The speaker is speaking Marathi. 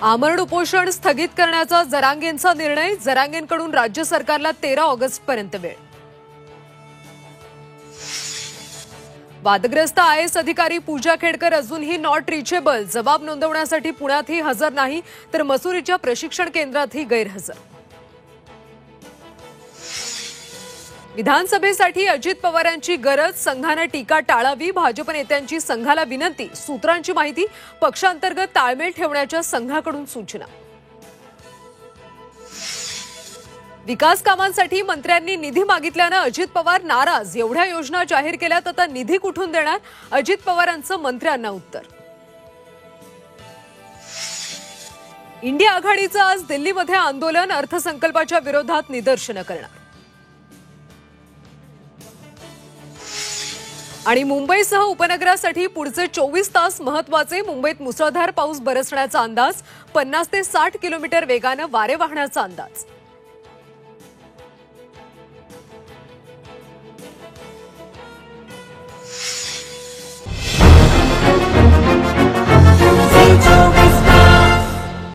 आमरण उपोषण स्थगित करण्याचा जरांगेंचा निर्णय. जरांगेंकडून राज्य सरकारला 13 ऑगस्टपर्यंत वेळ. वादग्रस्त आयएएस अधिकारी पूजा खेडकर अजूनही नॉट रिचेबल. जबाब नोंदवण्यासाठी पुण्यातही हजर नाही तर मसुरीच्या प्रशिक्षण केंद्रातही गैरहजर. विधानसभेसाठी अजित पवारांची गरज. संघाने टीका टाळावी. भाजप नेत्यांची संघाला विनंती. सूत्रांची माहिती. पक्षांतर्गत ताळमेळ ठेवण्याच्या संघाकडून सूचना. विकास कामांसाठी मंत्र्यांनी निधी मागितल्यानं अजित पवार नाराज. एवढ्या योजना जाहीर केल्यात, आता निधी कुठून देणार? अजित पवारांचं मंत्र्यांना उत्तर. इंडिया आघाडीचं आज दिल्लीमध्ये आंदोलन. अर्थसंकल्पाच्या विरोधात निदर्शनं करणार. आणि मुंबईसह उपनगरासाठी पुढचे 24 तास महत्त्वाचे. मुंबईत मुसळधार पाऊस बरसण्याचा अंदाज. 50 ते 60 किलोमीटर वेगानं वारे वाहण्याचा अंदाज.